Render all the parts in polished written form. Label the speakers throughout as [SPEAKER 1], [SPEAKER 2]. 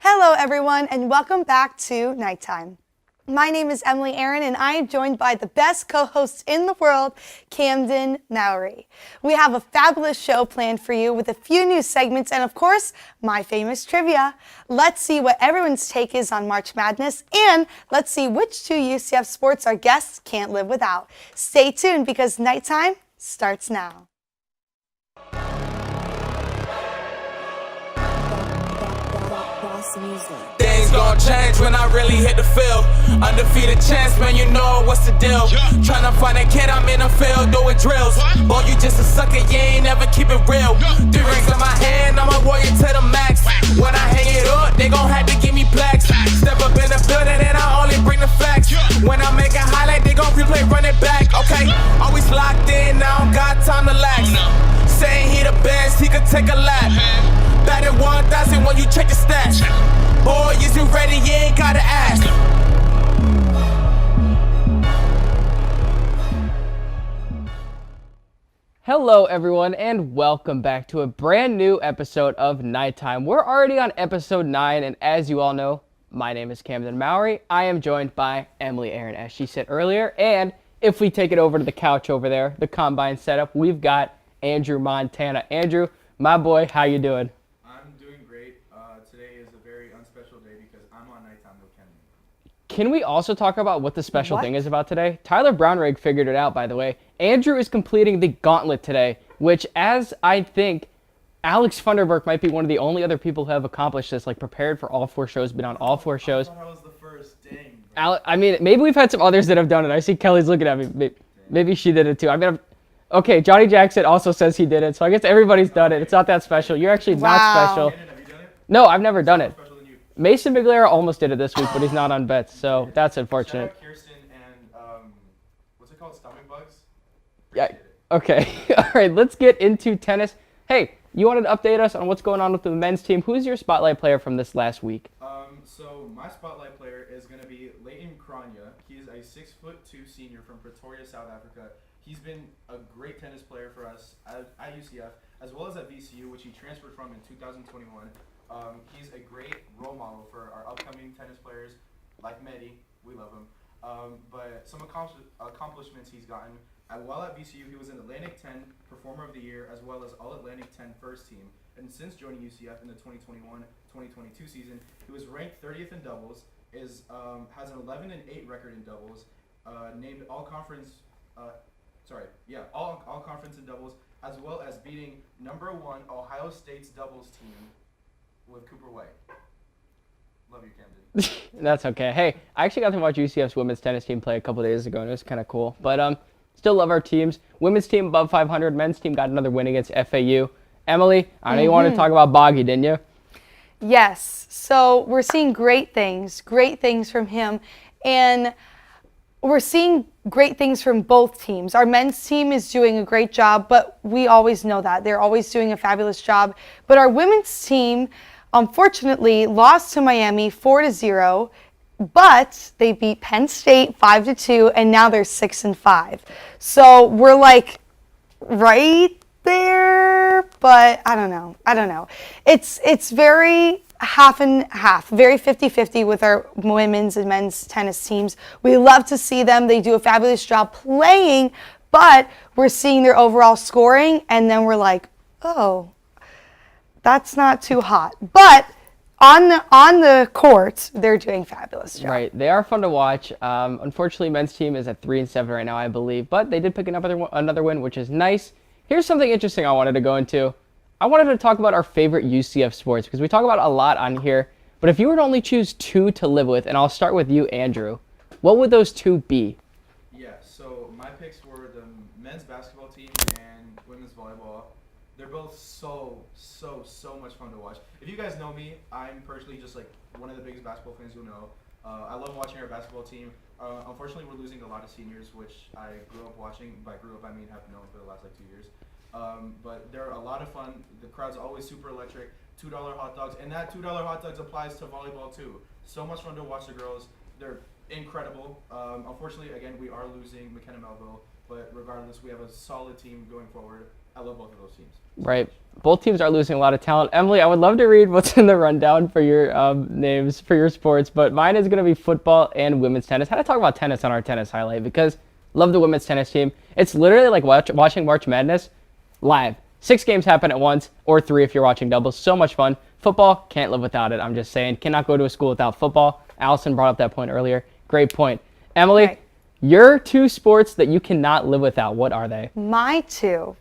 [SPEAKER 1] Hello everyone and welcome back to Nighttime. My name is Emily Aaron and I am joined by the best co-host in the world, Camden, Mowery. We have a fabulous show planned for you with a few new segments and of course, my famous trivia. Let's see what everyone's take is on March Madness and let's see which two UCF sports our guests can't live without. Stay tuned because Nighttime starts now.
[SPEAKER 2] Things gon' change when I really hit the field. Undefeated chance, man, you know what's the deal. Tryna find a kid, I'm in the field doing drills. Boy, you just a sucker, you ain't never keep it real. 3 rings in my hand, I'm a warrior to the max. When I hang it up, they gon' have to give me plaques. Step up in the building and I only bring the facts. When I make a highlight, they gon' replay, run it back, okay? Always locked in, I don't got time to lax. Saying he the best, he could take a lap. Batted 1,000 when you check the stats. Boy, is you ready? You ain't gotta ask.
[SPEAKER 3] Hello everyone and welcome back to a brand new episode of Nighttime. We're already on episode 9 and as you all know, my name is Camden Mowery. I am joined by Emily Aaron as she said earlier, and if we take it over to the couch over there, the combine setup, we've got Andrew Montana. Andrew, my boy, how you doing?
[SPEAKER 4] I'm doing great. Today is a very unspecial day because I'm on Nighttime with Camden.
[SPEAKER 3] Can we also talk about what the special thing is about today? Tyler Brownrigg figured it out, by the way. Andrew is completing the gauntlet today, which as I think Alex Funderburk might be one of the only other people who have accomplished this, like prepared for all 4 shows, been on all 4 shows.
[SPEAKER 4] I thought I was the first. Dang. Bro.
[SPEAKER 3] I mean, maybe we've had some others that have done it. I see Kelly's looking at me. Maybe she did it too. I mean, okay, Johnny Jackson also says he did it, so I guess everybody's done it. It's not that special. You're actually not special.
[SPEAKER 4] Camden, have you done it?
[SPEAKER 3] No, I've never done it.
[SPEAKER 4] Special than you.
[SPEAKER 3] Mason Biglera almost did it this week, but he's not on bets, so that's
[SPEAKER 4] Shout
[SPEAKER 3] unfortunate.
[SPEAKER 4] out Kirsten and what's it called? Stomach bugs.
[SPEAKER 3] Yeah.
[SPEAKER 4] Appreciate it.
[SPEAKER 3] Okay. All right, let's get into tennis. Hey, you wanted to update us on what's going on with the men's team. Who's your spotlight player from this last week?
[SPEAKER 4] So my spotlight player is gonna be Leighton Kranya. He is a 6'2" senior from Pretoria, South Africa. He's been a great tennis player for us at UCF as well as at VCU, which he transferred from in 2021. He's a great role model for our upcoming tennis players like Mehdi. We love him. But some accomplishments he's gotten. While at VCU, he was an Atlantic 10 Performer of the Year as well as All-Atlantic 10 First Team. And since joining UCF in the 2021-2022 season, he was ranked 30th in doubles, has an 11-8 record in doubles, named all-conference in doubles, as well as beating number 1 Ohio State's doubles team with Cooper White. Love you, Camden.
[SPEAKER 3] That's okay. Hey, I actually got to watch UCF's women's tennis team play a couple days ago, and it was kind of cool. But still love our teams. Women's team above 500. Men's team got another win against FAU. Emily, I know you wanted to talk about Boggy, didn't you?
[SPEAKER 1] Yes, so we're seeing great things from him, and we're seeing great things from both teams. Our men's team is doing a great job, but we always know that. They're always doing a fabulous job. But our women's team, unfortunately, lost to Miami 4-0, but they beat Penn State 5-2, and now they're 6-5. So we're like right there, but I don't know. It's very half and half, very 50-50 with our women's and men's tennis teams. We love to see them. They do a fabulous job playing, but we're seeing their overall scoring, and then we're like, oh, that's not too hot. But on the court, they're doing fabulous job.
[SPEAKER 3] Right. They are fun to watch. Unfortunately, men's team is at 3-7 right now, I believe, but they did pick up another win, which is nice. Here's something interesting I wanted to go into. I wanted to talk about our favorite UCF sports because we talk about a lot on here. But if you were to only choose 2 to live with, and I'll start with you, Andrew, what would those 2 be?
[SPEAKER 4] Yeah, so my picks were the men's basketball team and women's volleyball. They're both so much fun to watch. If you guys know me, I'm personally just like one of the biggest basketball fans you'll know. I love watching our basketball team. Unfortunately, we're losing a lot of seniors, which I grew up watching. By grew up, I mean have known for the last 2 years. But they're a lot of fun. The crowd's always super electric. $2 hot dogs, and that $2 hot dogs applies to volleyball too. So much fun to watch the girls. They're incredible. Unfortunately, again, we are losing McKenna Melville, but regardless, we have a solid team going forward. I love both of those teams.
[SPEAKER 3] Right. Both teams are losing a lot of talent. Emily, I would love to read what's in the rundown for your names for your sports, but mine is going to be football and women's tennis. How to talk about tennis on our tennis highlight because love the women's tennis team. It's literally like watching March Madness live. 6 games happen at once, or 3 if you're watching doubles. So much fun. Football, can't live without it. I'm just saying, cannot go to a school without football. Allison brought up that point earlier. Great point. Emily,
[SPEAKER 1] Right.
[SPEAKER 3] your 2 sports that you cannot live without, what are they?
[SPEAKER 1] My 2,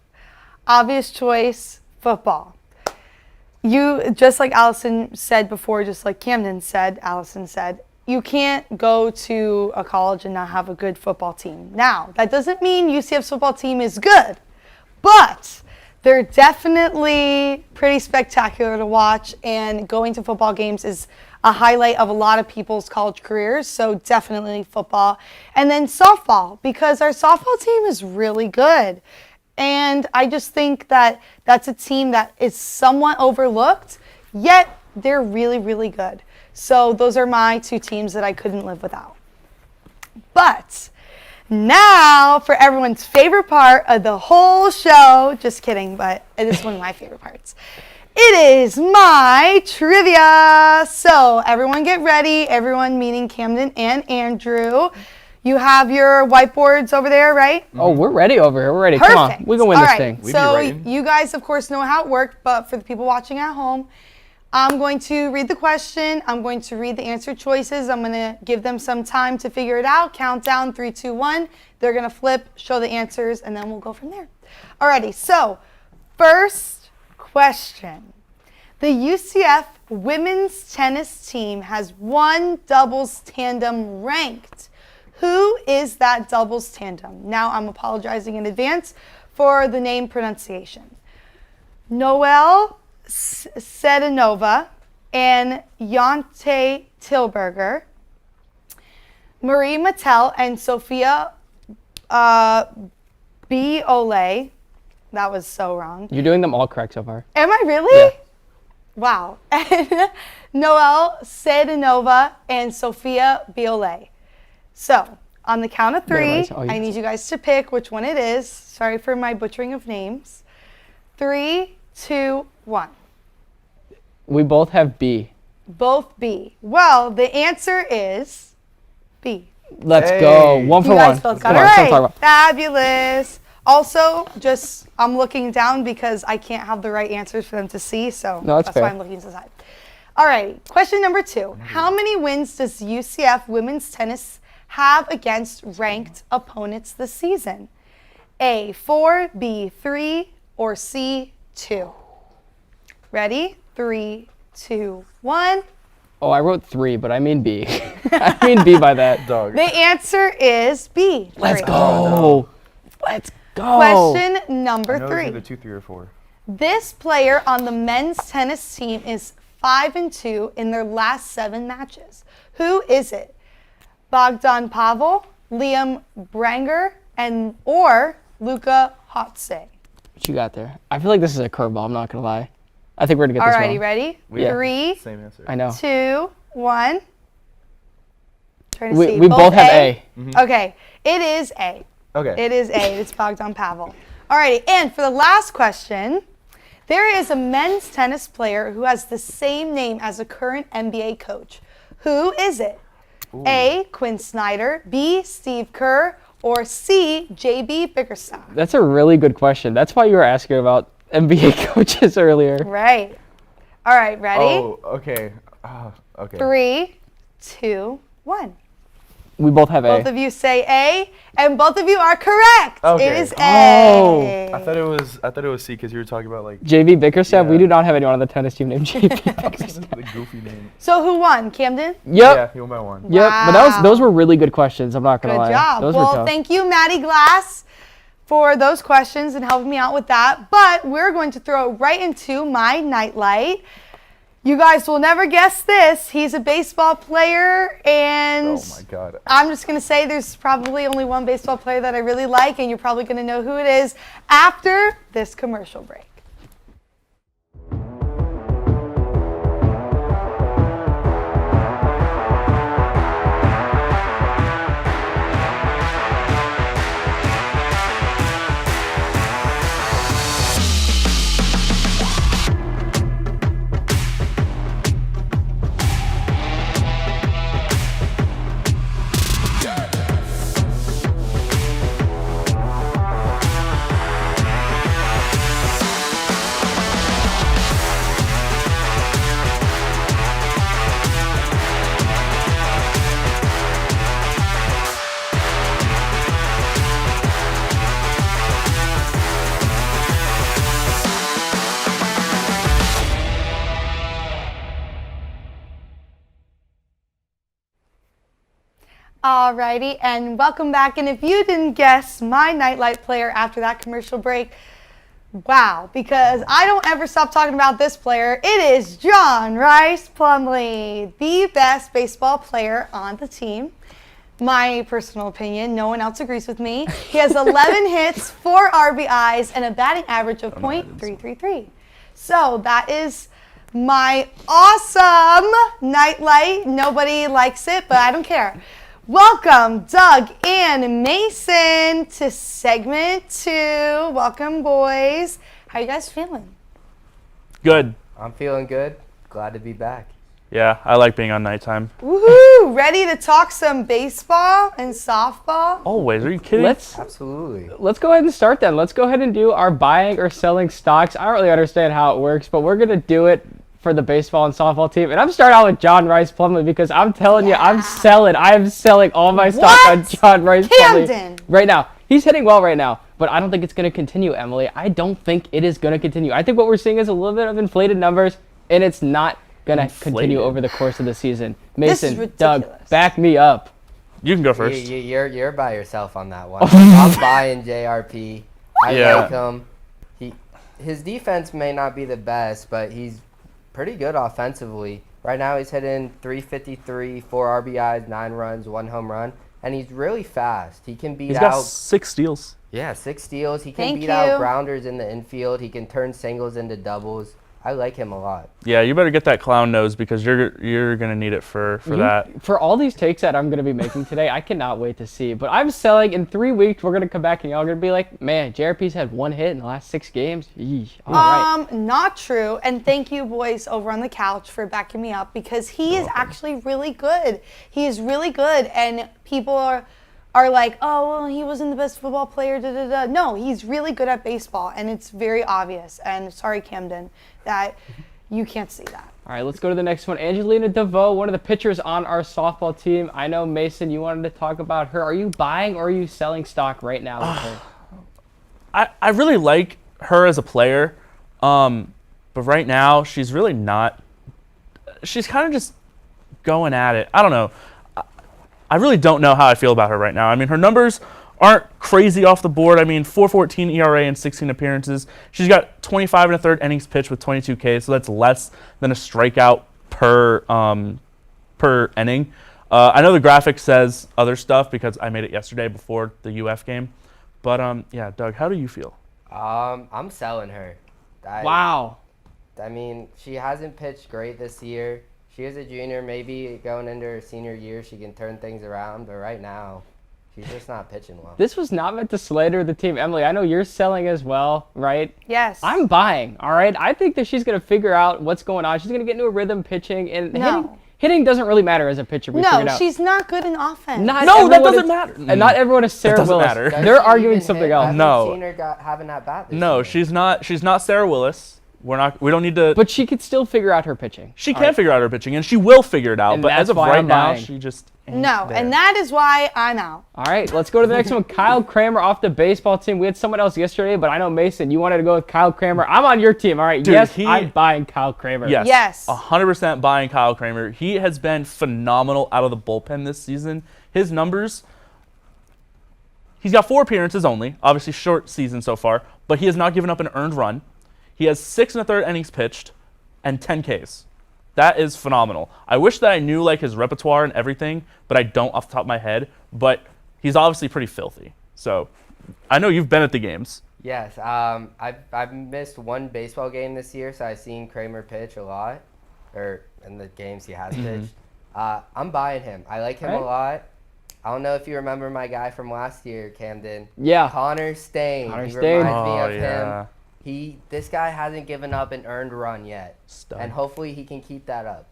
[SPEAKER 1] obvious choice, football. You, just like Allison said before, just like Allison said, you can't go to a college and not have a good football team. Now, that doesn't mean UCF's football team is good, but they're definitely pretty spectacular to watch, and going to football games is a highlight of a lot of people's college careers, so definitely football. And then softball, because our softball team is really good. And I just think that that's a team that is somewhat overlooked, yet they're really, really good. So those are my 2 teams that I couldn't live without. But now for everyone's favorite part of the whole show. Just kidding, but it is one of my favorite parts. It is my trivia. So everyone get ready. Everyone meaning Camden and Andrew. You have your whiteboards over there, right?
[SPEAKER 3] Oh, we're ready over here. We're ready.
[SPEAKER 1] Perfect.
[SPEAKER 3] Come on. We can win
[SPEAKER 1] All
[SPEAKER 3] this
[SPEAKER 1] right.
[SPEAKER 3] thing.
[SPEAKER 4] We be
[SPEAKER 1] So
[SPEAKER 4] writing.
[SPEAKER 1] you guys, of course, know how it worked, but for the people watching at home, I'm going to read the question. I'm going to read the answer choices. I'm going to give them some time to figure it out. Countdown, 3, 2, 1. They're going to flip, show the answers, and then we'll go from there. Alrighty, so first question. The UCF women's tennis team has 1 doubles tandem ranked. Who is that doubles tandem? Now I'm apologizing in advance for the name pronunciation. Noelle Sedinova and Yonte Tilberger, Marie Mattel and Sophia Biole. That was so wrong.
[SPEAKER 3] You're doing them all correct so far.
[SPEAKER 1] Am I really?
[SPEAKER 3] Yeah.
[SPEAKER 1] Wow. And Noelle Sedinova and Sophia Biole. So, on the count of 3,
[SPEAKER 3] Minimize. Oh, you
[SPEAKER 1] I
[SPEAKER 3] can
[SPEAKER 1] need
[SPEAKER 3] say.
[SPEAKER 1] you guys to pick which one it is. Sorry for my butchering of names. 3, 2, 1.
[SPEAKER 3] We both have B.
[SPEAKER 1] Both B. Well, the answer is B.
[SPEAKER 3] Let's
[SPEAKER 4] Hey.
[SPEAKER 3] go. 1 for
[SPEAKER 1] You
[SPEAKER 3] 1.
[SPEAKER 1] guys both got
[SPEAKER 3] Come
[SPEAKER 1] it
[SPEAKER 3] on, that's what I'm talking
[SPEAKER 1] right.
[SPEAKER 3] about.
[SPEAKER 1] Fabulous. Also, just I'm looking down because I can't have the right answers for them to see, so
[SPEAKER 3] No, that's
[SPEAKER 1] why
[SPEAKER 3] fair.
[SPEAKER 1] I'm looking to the side. All right, question number 2. How many wins does UCF women's tennis have against ranked opponents this season? A, 4, B, 3, or C, 2? Ready? 3, 2, 1.
[SPEAKER 3] Oh, I wrote 3, but I mean B. I mean B by that.
[SPEAKER 4] Dog.
[SPEAKER 1] The answer is B.
[SPEAKER 3] Let's
[SPEAKER 1] 3.
[SPEAKER 3] go. Let's go.
[SPEAKER 1] Question number
[SPEAKER 4] I know it's
[SPEAKER 1] 3.
[SPEAKER 4] either 2, 3, or 4.
[SPEAKER 1] This player on the men's tennis team is 5-2 in their last 7 matches. Who is it? Bogdan Pavel, Liam Branger, or Luka Hotze?
[SPEAKER 3] What you got there? I feel like this is a curveball. I'm not gonna lie. I think we're gonna get this
[SPEAKER 1] Alrighty,
[SPEAKER 3] wrong.
[SPEAKER 1] ready?
[SPEAKER 3] Yeah.
[SPEAKER 1] 3,
[SPEAKER 4] Same answer.
[SPEAKER 3] I know.
[SPEAKER 1] 2, 1. Trying to
[SPEAKER 3] We,
[SPEAKER 1] see.
[SPEAKER 3] we both have A.
[SPEAKER 1] Okay, it is A.
[SPEAKER 4] Okay.
[SPEAKER 1] It is A. It's Bogdan Pavel. Alrighty, and for the last question, there is a men's tennis player who has the same name as a current NBA coach. Who is it? A, Quinn Snyder, B, Steve Kerr, or C, JB Bickerstaff?
[SPEAKER 3] That's a really good question. That's why you were asking about NBA coaches earlier.
[SPEAKER 1] Right. All right, ready?
[SPEAKER 4] Oh, okay. Okay.
[SPEAKER 1] 3, 2, 1.
[SPEAKER 3] We both have A.
[SPEAKER 1] Both of you say A, and both of you are correct.
[SPEAKER 4] Okay.
[SPEAKER 1] It is
[SPEAKER 3] Oh.
[SPEAKER 1] A.
[SPEAKER 4] I thought it was C because you were talking about like
[SPEAKER 3] JV Bickerstaff. We
[SPEAKER 4] Yeah.
[SPEAKER 3] do not have anyone on the tennis team named JV Bickerstaff.
[SPEAKER 4] the goofy name.
[SPEAKER 1] So who won? Camden?
[SPEAKER 3] Yep.
[SPEAKER 4] Yeah, he won by 1.
[SPEAKER 3] Yep. But
[SPEAKER 1] Wow.
[SPEAKER 3] those were really good questions. I'm not gonna
[SPEAKER 1] Good
[SPEAKER 3] lie.
[SPEAKER 1] job.
[SPEAKER 3] Those were
[SPEAKER 1] Well,
[SPEAKER 3] tough.
[SPEAKER 1] thank you, Maddie Glass, for those questions and helping me out with that. But we're going to throw it right into my nightlight. You guys will never guess this. He's a baseball player, and
[SPEAKER 4] Oh my god.
[SPEAKER 1] I'm just going to say there's probably only one baseball player that I really like, and you're probably going to know who it is after this commercial break. Alrighty, and welcome back. And if you didn't guess my nightlight player after that commercial break, wow, because I don't ever stop talking about this player. It is John Rice Plumlee, the best baseball player on the team. My personal opinion, no one else agrees with me. He has 11 hits, 4 RBIs, and a batting average of .333. So that is my awesome nightlight. Nobody likes it, but I don't care. Welcome, Doug and Mason, to segment 2. Welcome, boys. How you guys feeling?
[SPEAKER 5] Good.
[SPEAKER 6] I'm feeling good. Glad to be back.
[SPEAKER 5] Yeah, I like being on nighttime.
[SPEAKER 1] Woohoo! Ready to talk some baseball and softball?
[SPEAKER 5] Always. Are you kidding?
[SPEAKER 6] Absolutely.
[SPEAKER 3] Let's go ahead and start then. Let's go ahead and do our buying or selling stocks. I don't really understand how it works, but we're going to do it for the baseball and softball team. And I'm starting out with John Rice Plumlee because I'm telling you, I'm selling. I'm selling all my stock on John Rice
[SPEAKER 1] Camden.
[SPEAKER 3] Plumlee right now. He's hitting well right now, but I don't think it's going to continue, Emily. I don't think it is going to continue. I think what we're seeing is a little bit of inflated numbers, and it's not going to continue over the course of the season. Mason, Doug, back me up.
[SPEAKER 5] You can go first.
[SPEAKER 6] You're by yourself on that one. I'm buying JRP. I like him. His defense may not be the best, but he's pretty good offensively. Right now he's hitting .353, 4 RBIs, 9 runs, 1 home run, and he's really fast. He can beat
[SPEAKER 5] He's
[SPEAKER 6] out.
[SPEAKER 5] got 6 steals.
[SPEAKER 6] Yeah, 6 steals. He can beat out grounders in the infield. He can turn singles into doubles. I like him a lot.
[SPEAKER 5] Yeah, you better get that clown nose because you're gonna need it for that.
[SPEAKER 3] For all these takes that I'm gonna be making today, I cannot wait to see. But I'm selling. In 3 weeks, we're gonna come back and y'all are gonna be like, man, JRP's had 1 hit in the last 6 games. Yeesh. All right.
[SPEAKER 1] Not true. And thank you, boys, over on the couch for backing me up because he is actually really good. He is really good, and people are like, oh, well, he wasn't the best football player, da-da-da. No, he's really good at baseball, and it's very obvious. And sorry, Camden, that you can't see that.
[SPEAKER 3] All right, let's go to the next one. Angelina DeVoe, one of the pitchers on our softball team. I know, Mason, you wanted to talk about her. Are you buying or are you selling stock right now with her?
[SPEAKER 5] I really like her as a player, but right now she's really not. She's kind of just going at it. I don't know. I really don't know how I feel about her right now. I mean, her numbers aren't crazy off the board. I mean, 4.14 ERA in 16 appearances. She's got 25 1/3 innings pitched with 22 Ks, so that's less than a strikeout per inning. I know the graphic says other stuff because I made it yesterday before the UF game. But, yeah, Doug, how do you feel?
[SPEAKER 6] I'm selling her.
[SPEAKER 3] Wow.
[SPEAKER 6] I mean, she hasn't pitched great this year. She is a junior. Maybe going into her senior year, she can turn things around. But right now, she's just not pitching well.
[SPEAKER 3] This was not meant to slander the team. Emily, I know you're selling as well, right?
[SPEAKER 1] Yes.
[SPEAKER 3] I'm buying, all right? I think that she's going to figure out what's going on. She's going to get into a rhythm pitching. And hitting doesn't really matter as a pitcher.
[SPEAKER 1] No, she's not good in offense.
[SPEAKER 3] That
[SPEAKER 5] doesn't matter.
[SPEAKER 3] And not everyone is Sarah Willis.
[SPEAKER 5] Matter.
[SPEAKER 3] They're arguing something else.
[SPEAKER 5] No.
[SPEAKER 6] I haven't seen her having that bat this
[SPEAKER 5] No,
[SPEAKER 6] year.
[SPEAKER 5] she's not Sarah Willis. We don't need to.
[SPEAKER 3] But she could still figure out her pitching.
[SPEAKER 5] She can figure out her pitching, and she will figure it out.
[SPEAKER 3] And
[SPEAKER 5] but as
[SPEAKER 3] that's
[SPEAKER 5] of
[SPEAKER 3] why
[SPEAKER 5] right
[SPEAKER 3] I'm
[SPEAKER 5] now,
[SPEAKER 3] buying.
[SPEAKER 5] she just ain't
[SPEAKER 1] No,
[SPEAKER 5] there.
[SPEAKER 1] and that is why I'm out.
[SPEAKER 3] All right, let's go to the next one. Kyle Kramer off the baseball team. We had someone else yesterday, but I know, Mason, you wanted to go with Kyle Kramer. I'm on your team, all right?
[SPEAKER 5] Dude,
[SPEAKER 3] yes, I'm buying Kyle Kramer.
[SPEAKER 1] Yes.
[SPEAKER 5] 100% buying Kyle Kramer. He has been phenomenal out of the bullpen this season. His numbers, he's got 4 appearances only, obviously short season so far, but he has not given up an earned run. He has 6 1/3 innings pitched and 10 Ks. That is phenomenal. I wish that I knew like his repertoire and everything, but I don't off the top of my head. But he's obviously pretty filthy. So I know you've been at the games.
[SPEAKER 6] Yes. I've missed 1 baseball game this year, so I've seen Kramer pitch a lot, or in the games he has pitched. I'm buying him. I like him a lot. I don't know if you remember my guy from last year, Camden.
[SPEAKER 3] Yeah.
[SPEAKER 6] Connor Stain.
[SPEAKER 3] Connor
[SPEAKER 6] He
[SPEAKER 3] Stain.
[SPEAKER 6] reminds me of him. This guy hasn't given up an earned run yet,
[SPEAKER 5] Stud.
[SPEAKER 6] and hopefully he can keep that up.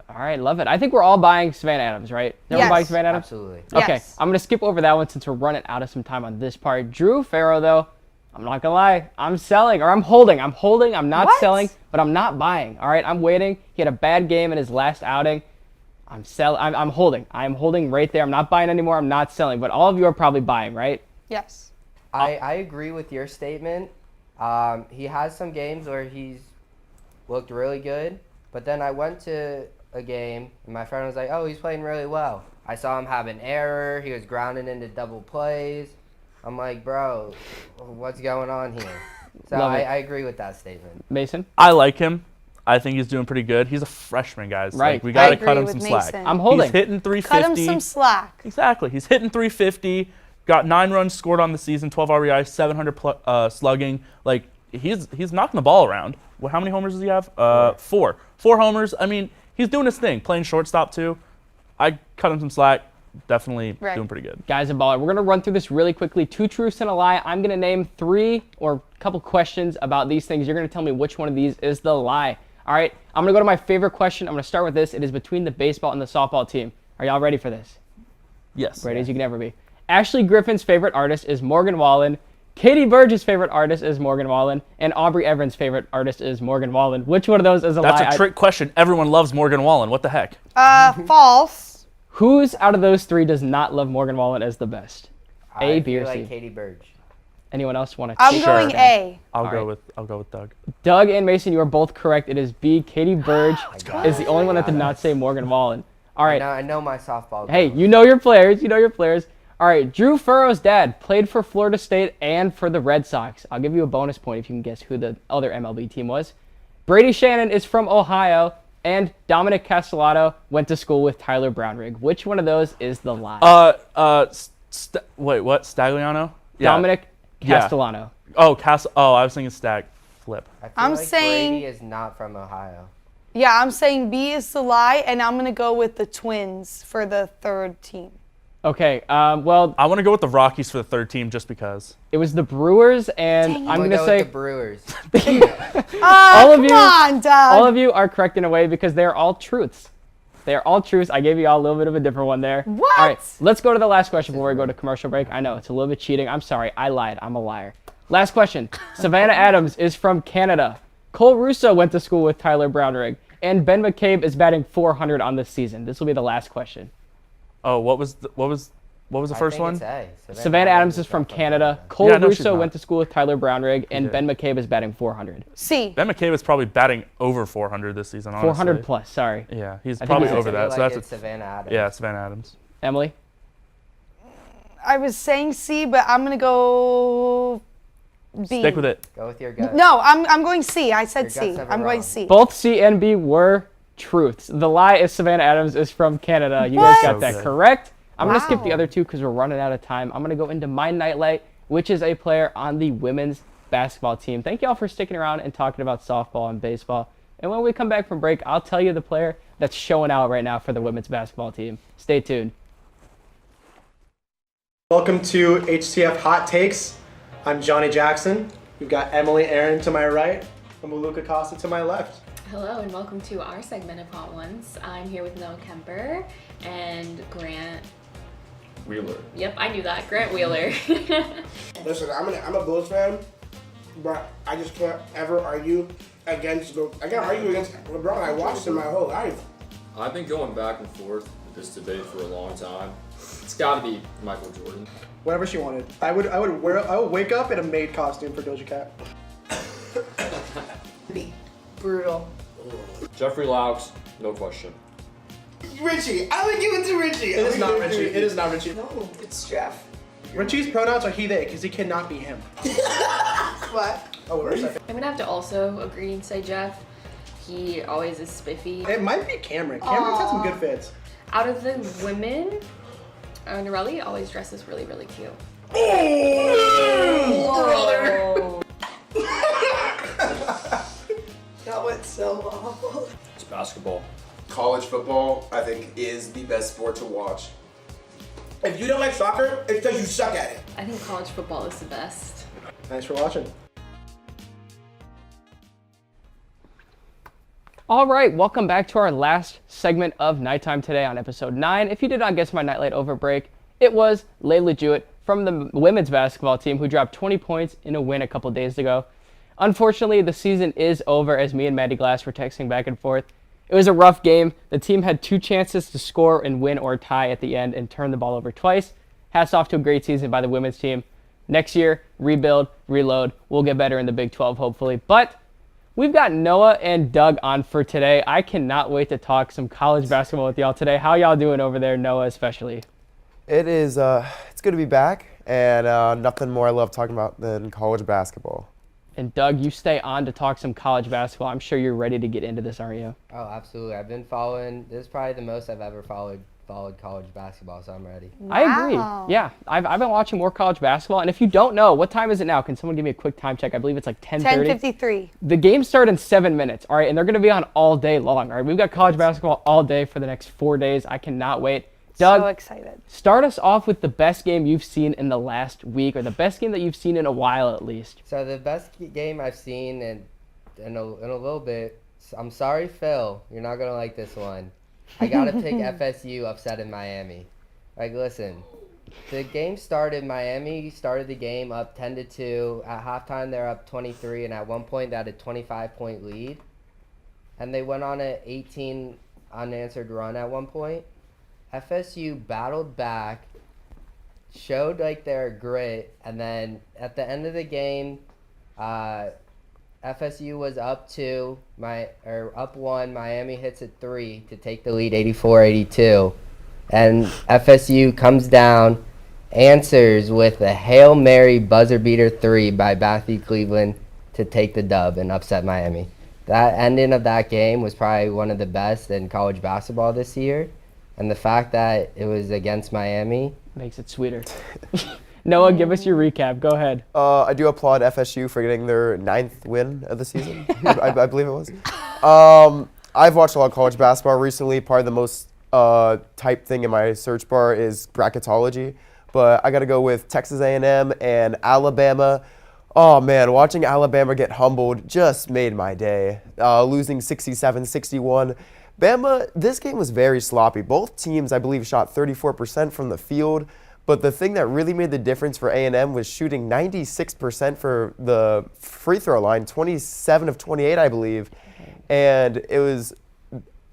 [SPEAKER 3] All right, love it. I think we're all buying Savannah Adams, right? Everyone buying Savannah Adams?
[SPEAKER 6] Absolutely.
[SPEAKER 3] Okay,
[SPEAKER 1] Yes.
[SPEAKER 3] I'm going to skip over that one since we're running out of some time on this part. Drew Farrow, though, I'm not going to lie. I'm selling, or I'm holding. I'm not selling, but I'm not buying. All right, I'm waiting. He had a bad game in his last outing. I'm holding. I'm holding right there. I'm not buying anymore. I'm not selling. But all of you are probably buying, right?
[SPEAKER 1] Yes.
[SPEAKER 6] I agree with your statement. He has some games where he's looked really good, but then I went to a game, and my friend was like, "Oh, he's playing really well." I saw him have an error. He was grounding into double plays. I'm like, bro, what's going on here? So I agree with that statement.
[SPEAKER 3] Mason?
[SPEAKER 5] I like him. I think he's doing pretty good. He's a freshman, guys.
[SPEAKER 3] Right.
[SPEAKER 5] Like, we got to
[SPEAKER 1] agree
[SPEAKER 5] cut him
[SPEAKER 1] with
[SPEAKER 5] some
[SPEAKER 1] Mason.
[SPEAKER 5] slack.
[SPEAKER 3] I'm holding.
[SPEAKER 5] He's hitting 350.
[SPEAKER 1] Cut him some slack.
[SPEAKER 5] Exactly. He's hitting 350. Got 9 runs scored on the season, 12 RBI, 700 slugging. Like, he's knocking the ball around. Well, how many homers does he have? 4. 4 homers. I mean, he's doing his thing. Playing shortstop too. I cut him some slack. Definitely doing pretty good.
[SPEAKER 3] Guys and baller, we're going to run through this really quickly. 2 truths and a lie. I'm going to name 3 or a couple questions about these things. You're going to tell me which one of these is the lie. All right, I'm going to go to my favorite question. I'm going to start with this. It is between the baseball and the softball team. Are y'all ready for this?
[SPEAKER 5] Yes.
[SPEAKER 3] Ready as you can ever be. Ashley Griffin's favorite artist is Morgan Wallen. Katie Burge's favorite artist is Morgan Wallen. And Aubrey Evans' favorite artist is Morgan Wallen. Which one of those is a lie?
[SPEAKER 5] That's a trick question. Everyone loves Morgan Wallen. What the heck?
[SPEAKER 1] False.
[SPEAKER 3] Whose out of those 3 does not love Morgan Wallen as the best? A, B, or
[SPEAKER 6] I
[SPEAKER 3] C?
[SPEAKER 6] feel like Katie Burge.
[SPEAKER 3] Anyone else want to?
[SPEAKER 1] I'm going A.
[SPEAKER 5] I'll go with Doug.
[SPEAKER 3] Doug and Mason, you are both correct. It is B. Katie Burge is the only one that did not say Morgan Wallen. All right.
[SPEAKER 6] I know my softball.
[SPEAKER 3] Hey,
[SPEAKER 6] girls.
[SPEAKER 3] you know your players. You know your players. All right. Drew Furrow's dad played for Florida State and for the Red Sox. I'll give you a bonus point if you can guess who the other MLB team was. Brady Shannon is from Ohio, and Dominic Castellato went to school with Tyler Brownrigg. Which one of those is the lie?
[SPEAKER 5] Wait, what? Stagliano? Yeah.
[SPEAKER 3] Dominic Castellano.
[SPEAKER 5] Oh, I was thinking Stag. Flip.
[SPEAKER 6] I feel
[SPEAKER 1] I'm
[SPEAKER 6] like
[SPEAKER 1] saying-
[SPEAKER 6] Brady is not from Ohio.
[SPEAKER 1] Yeah, I'm saying B is the lie, and I'm going to go with the Twins for the 3rd team.
[SPEAKER 3] Okay. Well,
[SPEAKER 5] I want to go with the Rockies for the 3rd team just because.
[SPEAKER 3] it was the Brewers, and I'm
[SPEAKER 6] I'm
[SPEAKER 3] going to
[SPEAKER 6] go
[SPEAKER 3] say
[SPEAKER 6] with the Brewers.
[SPEAKER 3] all of
[SPEAKER 1] Come
[SPEAKER 3] you,
[SPEAKER 1] on, Doug.
[SPEAKER 3] all of you are correct in a way because they are all truths. They are all truths. I gave you all a little bit of a different one there.
[SPEAKER 1] What?
[SPEAKER 3] All right, let's go to the last question before we go to commercial break. I know it's a little bit cheating. I'm sorry. I lied. I'm a liar. Last question. Savannah Adams is from Canada. Cole Russo went to school with Tyler Brownrigg, and Ben McCabe is batting 400 on this season. This will be the last question.
[SPEAKER 5] Oh, what was the first one?
[SPEAKER 6] It's A.
[SPEAKER 3] Savannah Adams is from Canada. Cole
[SPEAKER 5] Yeah, no, she's
[SPEAKER 3] Russo
[SPEAKER 5] not.
[SPEAKER 3] went to school with Tyler Brownrigg, and Ben McCabe is batting 400.
[SPEAKER 1] C.
[SPEAKER 5] Ben McCabe is probably batting over 400 this season. Honestly.
[SPEAKER 3] 400 plus. Sorry,
[SPEAKER 5] Yeah, he's
[SPEAKER 3] think
[SPEAKER 5] probably
[SPEAKER 3] he's-
[SPEAKER 5] over that. So that's
[SPEAKER 6] it's Savannah Adams.
[SPEAKER 5] yeah, Savannah Adams.
[SPEAKER 3] Emily.
[SPEAKER 1] I was saying C, but I'm going to go B.
[SPEAKER 5] Stick with it.
[SPEAKER 6] Go with your gut.
[SPEAKER 1] No, I'm going C. I said
[SPEAKER 6] Your
[SPEAKER 1] C.
[SPEAKER 6] gut's never
[SPEAKER 1] I'm going
[SPEAKER 6] wrong.
[SPEAKER 1] C.
[SPEAKER 3] Both C and B were truths. The lie is Savannah Adams is from Canada. You guys
[SPEAKER 1] What?
[SPEAKER 3] got
[SPEAKER 5] So
[SPEAKER 3] that
[SPEAKER 5] good.
[SPEAKER 3] correct. I'm going to skip the
[SPEAKER 1] Wow.
[SPEAKER 3] other 2 because we're running out of time. I'm going to go into my nightlight, which is a player on the women's basketball team. Thank y'all for sticking around and talking about softball and baseball. And when we come back from break, I'll tell you the player that's showing out right now for the women's basketball team. Stay tuned.
[SPEAKER 7] Welcome to HTF Hot Takes. I'm Johnny Jackson. We've got Emily Aaron to my right and Maluka Costa to my left.
[SPEAKER 8] Hello and welcome to our segment of Hot Ones. I'm here with Noah Kemper and Grant
[SPEAKER 9] Wheeler.
[SPEAKER 8] Yep, I knew that. Grant Wheeler.
[SPEAKER 10] Listen, I'm a Bulls fan, but I just can't ever argue against LeBron. I watched him my whole life.
[SPEAKER 9] I've been going back and forth with this debate for a long time. It's got to be Michael Jordan.
[SPEAKER 7] Whatever she wanted. I would wake up in a maid costume for Doja Cat.
[SPEAKER 8] Brutal.
[SPEAKER 9] Jeffrey Laux, no question.
[SPEAKER 10] Richie, I would give it to Richie.
[SPEAKER 7] It is not Richie. It is not Richie.
[SPEAKER 10] No, it's Jeff.
[SPEAKER 7] Richie's pronouns are he, they, because he cannot be him.
[SPEAKER 10] What?
[SPEAKER 7] Oh, wait a second.
[SPEAKER 8] I'm gonna have to also agree and say Jeff. He always is spiffy.
[SPEAKER 7] It might be Cameron. Cameron's had some good fits.
[SPEAKER 8] Out of the women, Norelli always dresses really, really cute.
[SPEAKER 10] That went so awful.
[SPEAKER 9] It's basketball.
[SPEAKER 11] College football, I think, is the best sport to watch.
[SPEAKER 10] If you don't like soccer, it's because you suck at it.
[SPEAKER 8] I think college football is the best.
[SPEAKER 7] Thanks for watching.
[SPEAKER 3] All right, welcome back to our last segment of Nighttime today on episode 9. If you did not guess my nightlight over break, it was Layla Jewett from the women's basketball team who dropped 20 points in a win a couple days ago. Unfortunately, the season is over as me and Maddie Glass were texting back and forth. It was a rough game. The team had 2 chances to score and win or tie at the end and turn the ball over twice. Hats off to a great season by the women's team. Next year, rebuild, reload. We'll get better in the Big 12, hopefully. But We've got Noah and Doug on for today. I cannot wait to talk some college basketball with y'all today. How y'all doing over there, Noah especially?
[SPEAKER 12] It is, it's good to be back, and nothing more I love talking about than college basketball.
[SPEAKER 3] And Doug, you stay on to talk some college basketball. I'm sure you're ready to get into this, aren't you?
[SPEAKER 6] Oh, absolutely. I've been following. This is probably the most I've ever followed college basketball, so I'm ready.
[SPEAKER 1] Wow.
[SPEAKER 3] I agree. Yeah, I've been watching more college basketball. And if you don't know, what time is it now? Can someone give me a quick time check? I believe it's like 10:30.
[SPEAKER 1] 10:53.
[SPEAKER 3] The games start in 7 minutes, all right? And they're going to be on all day long, all right? We've got college basketball all day for the next 4 days. I cannot wait. Doug,
[SPEAKER 1] So excited.
[SPEAKER 3] start us off with the best game you've seen in the last week, or the best game that you've seen in a while at least.
[SPEAKER 6] So the best game I've seen in a little bit, I'm sorry, Phil, you're not going to like this one. I got to pick FSU upset in Miami. Like, listen, the game started, Miami started the game up 10-2. At halftime, they're up 23, and at one point, they had a 25-point lead. And they went on an 18 unanswered run at one point. FSU battled back, showed like their grit, and then at the end of the game, FSU was up up 1. Miami hits a 3 to take the lead, 84-82, and FSU comes down, answers with a Hail Mary buzzer beater 3 by Matthew Cleveland to take the dub and upset Miami. That ending of that game was probably one of the best in college basketball this year. And the fact that it was against Miami
[SPEAKER 3] makes it sweeter. Noah, give us your recap. Go ahead.
[SPEAKER 12] I do applaud FSU for getting their 9th win of the season, I believe it was. I've watched a lot of college basketball recently. Probably the most typed thing in my search bar is bracketology. But I got to go with Texas A&M and Alabama. Oh, man, watching Alabama get humbled just made my day. Losing 67-61. Bama, this game was very sloppy. Both teams, I believe, shot 34% from the field. But the thing that really made the difference for A&M was shooting 96% for the free throw line, 27 of 28, I believe. And it was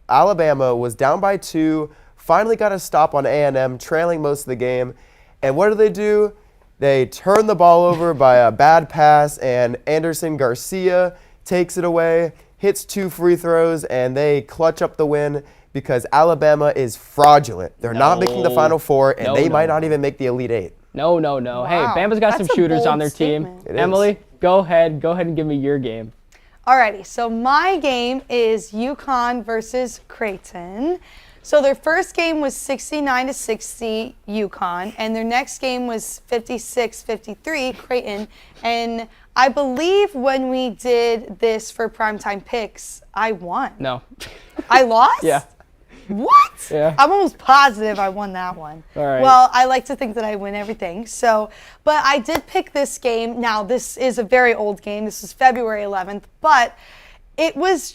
[SPEAKER 12] Alabama was down by 2, finally got a stop on A&M, trailing most of the game. And what do? They turn the ball over by a bad pass, and Anderson Garcia takes it away, hits 2 free throws, and they clutch up the win because Alabama is fraudulent. They're not making the Final Four, and they might not even make the Elite 8.
[SPEAKER 3] No.
[SPEAKER 1] Wow.
[SPEAKER 3] Hey, Bama's got some shooters on their team. Emily, go ahead and give me your game.
[SPEAKER 1] Alrighty, so my game is UConn versus Creighton. So their first game was 69-60 UConn, and their next game was 56-53 Creighton. And I believe when we did this for primetime picks, I won.
[SPEAKER 3] No.
[SPEAKER 1] I lost?
[SPEAKER 3] Yeah.
[SPEAKER 1] What?
[SPEAKER 3] Yeah.
[SPEAKER 1] I'm almost positive I won that one.
[SPEAKER 3] All right.
[SPEAKER 1] Well, I like to think that I win everything. So, but I did pick this game. Now, this is a very old game. This is February 11th, but it was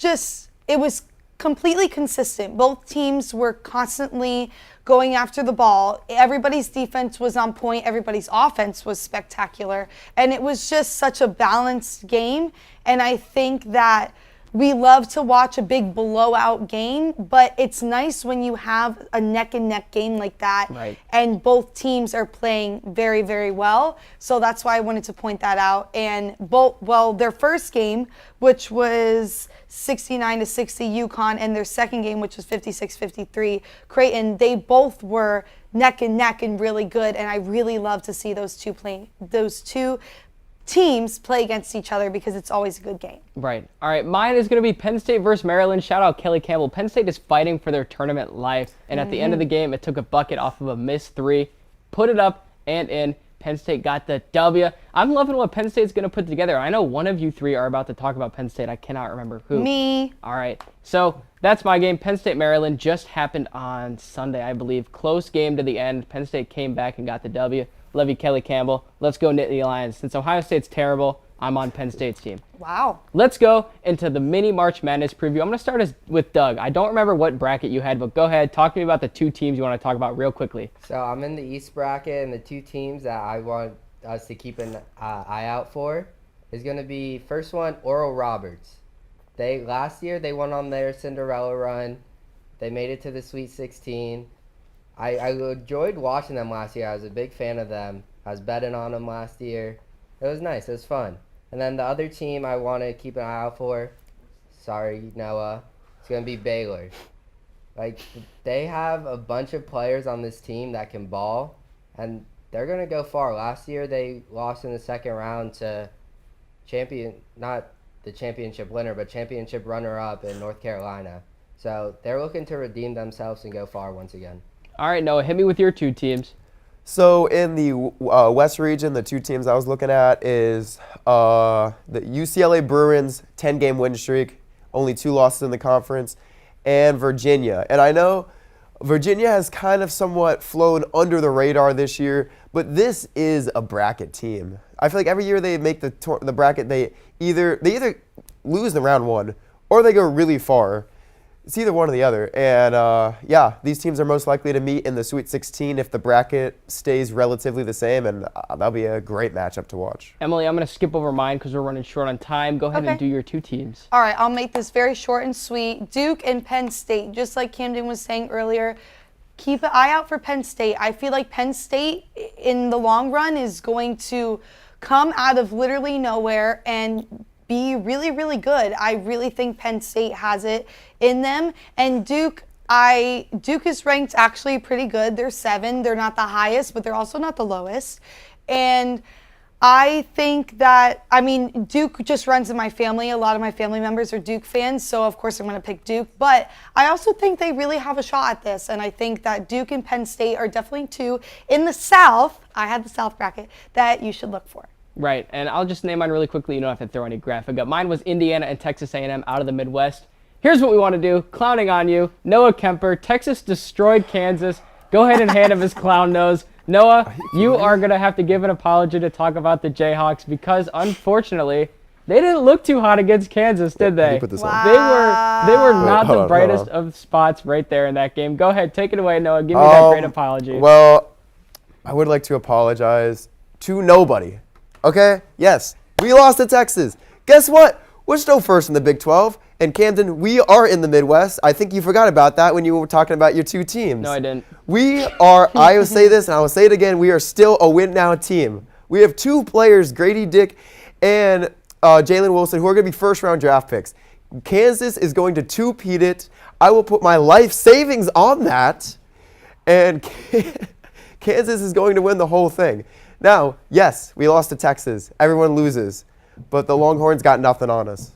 [SPEAKER 1] completely consistent. Both teams were constantly going after the ball. Everybody's defense was on point. Everybody's offense was spectacular. And it was just such a balanced game. And I think that we love to watch a big blowout game, but it's nice when you have a neck-and-neck game like that,
[SPEAKER 3] right,
[SPEAKER 1] and both teams are playing very, very well. So that's why I wanted to point that out. And their first game, which was 69-60 UConn, and their second game, which was 56-53 Creighton, they both were neck and neck and really good. And I really love to see those two teams play against each other because it's always a good game.
[SPEAKER 3] Right. All right. Mine is going to be Penn State versus Maryland. Shout out Kelly Campbell. Penn State is fighting for their tournament life. And at the end of the game, it took a bucket off of a missed 3, put it up and in. Penn State got the W. I'm loving what Penn State's going to put together. I know one of you 3 are about to talk about Penn State. I cannot remember who.
[SPEAKER 1] Me.
[SPEAKER 3] All right. So that's my game. Penn State, Maryland just happened on Sunday, I believe. Close game to the end. Penn State came back and got the W. Love you, Kelly Campbell. Let's go Nittany Lions. Since Ohio State's terrible, I'm on Penn State's team.
[SPEAKER 1] Wow.
[SPEAKER 3] Let's go into the mini March Madness preview. I'm going to start with Doug. I don't remember what bracket you had, but go ahead. Talk to me about the 2 teams you want to talk about real quickly.
[SPEAKER 6] So I'm in the East bracket, and the 2 teams that I want us to keep an eye out for is going to be, first one, Oral Roberts. Last year, they went on their Cinderella run. They made it to the Sweet 16. I enjoyed watching them last year. I was a big fan of them. I was betting on them last year. It was nice. It was fun. And then the other team I want to keep an eye out for Sorry, Noah. It's going to be Baylor. Like, they have a bunch of players on this team that can ball, and they're going to go far. Last year, they lost in the second round to not the championship winner, but championship runner-up in North Carolina. So they're looking to redeem themselves and go far once again.
[SPEAKER 3] All right, Noah, hit me with your 2 teams.
[SPEAKER 12] So in the West region, the 2 teams I was looking at is the UCLA Bruins 10-game win streak, only 2 losses in the conference, and Virginia. And I know Virginia has kind of somewhat flown under the radar this year, but this is a bracket team. I feel like every year they make the bracket, they either lose in round 1 or they go really far. It's either one or the other. And yeah, these teams are most likely to meet in the Sweet 16 if the bracket stays relatively the same, and that'll be a great matchup to watch.
[SPEAKER 3] Emily, I'm going to skip over mine because we're running short on time. Go ahead and do your 2 teams.
[SPEAKER 1] All right, I'll make this very short and sweet. Duke and Penn State, just like Camden was saying earlier, keep an eye out for Penn State. I feel like Penn State in the long run is going to come out of literally nowhere and be really, really good. I really think Penn State has it in them. And Duke is ranked actually pretty good. They're 7. They're not the highest, but they're also not the lowest. And I think that, Duke just runs in my family. A lot of my family members are Duke fans, so of course I'm going to pick Duke. But I also think they really have a shot at this, and I think that Duke and Penn State are definitely 2 in the South. I had the South bracket that you should look for.
[SPEAKER 3] Right, and I'll just name mine really quickly. You don't have to throw any graphic up. Mine was Indiana and Texas A&M out of the Midwest. Here's what we want to do. Clowning on you. Noah Kemper. Texas destroyed Kansas. Go ahead and hand him his clown nose. Noah, you are going to have to give an apology to talk about the Jayhawks because, unfortunately, they didn't look too hot against Kansas, did they?
[SPEAKER 1] Wow.
[SPEAKER 3] They were not the brightest of spots right there in that game. Go ahead, take it away, Noah. Give me that great apology.
[SPEAKER 12] Well, I would like to apologize to nobody. Okay? Yes, we lost to Texas. Guess what? We're still first in the Big 12. And Camden, we are in the Midwest. I think you forgot about that when you were talking about your 2 teams.
[SPEAKER 3] No, I didn't.
[SPEAKER 12] We are, I will say this and I will say it again, we are still a win now team. We have 2 players, Grady Dick and Jalen Wilson, who are going to be first-round draft picks. Kansas is going to 2-peat it. I will put my life savings on that. And Kansas is going to win the whole thing. Now, yes, we lost to Texas. Everyone loses. But the Longhorns got nothing on us.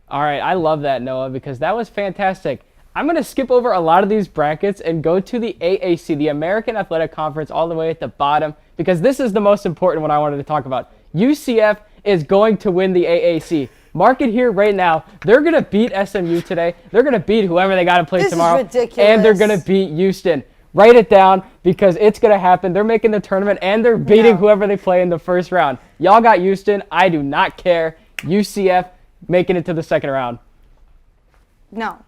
[SPEAKER 3] All right, I love that, Noah, because that was fantastic. I'm going to skip over a lot of these brackets and go to the AAC, the American Athletic Conference, all the way at the bottom, because this is the most important one I wanted to talk about. UCF is going to win the AAC. Mark it here right now. They're going to beat SMU today. They're going to beat whoever they got to play tomorrow.
[SPEAKER 1] This is ridiculous.
[SPEAKER 3] And they're going to beat Houston. Write it down because it's going to happen. They're making the tournament, and they're beating whoever they play in the first round. Y'all got Houston. I do not care. UCF making it to the second round.
[SPEAKER 1] No.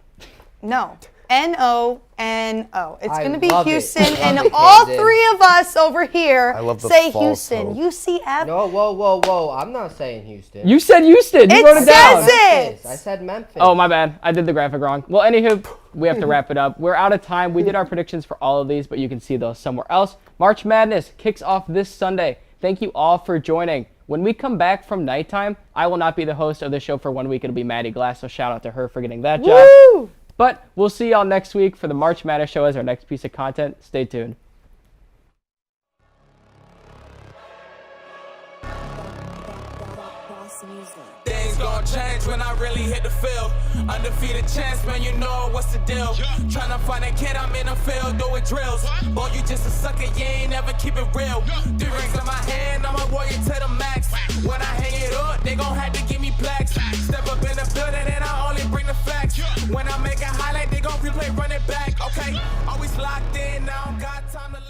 [SPEAKER 1] N-O-N-O. It's going to be Houston, and all
[SPEAKER 6] Camden.
[SPEAKER 1] 3 of us over here say
[SPEAKER 12] false
[SPEAKER 1] Houston.
[SPEAKER 12] hope.
[SPEAKER 1] UCF.
[SPEAKER 6] No, whoa. I'm not saying Houston.
[SPEAKER 3] You said Houston. You wrote it down.
[SPEAKER 1] Memphis.
[SPEAKER 6] I said Memphis.
[SPEAKER 3] Oh, my bad. I did the graphic wrong. Well, anywho, we have to wrap it up. We're out of time. We did our predictions for all of these, but you can see those somewhere else. March Madness kicks off this Sunday. Thank you all for joining. When we come back from nighttime, I will not be the host of the show for 1 week. It'll be Maddie Glass, so shout out to her for getting that job.
[SPEAKER 1] Woo!
[SPEAKER 3] But we'll see y'all next week for the March Madness show as our next piece of content. Stay tuned.
[SPEAKER 2] Things gon' change when I really hit the field. Undefeated chance, man, you know what's the deal. Tryna find a kid, I'm in the field doing drills. Boy, you just a sucker, you ain't never keep it real. 3 rings in my hand, I'm a warrior to the max. When I hang it up, they gon' have to give me plaques. Step up in the building and I only bring the facts. When I make a highlight, they gon' replay, run it back, okay? Always locked in, I don't got time to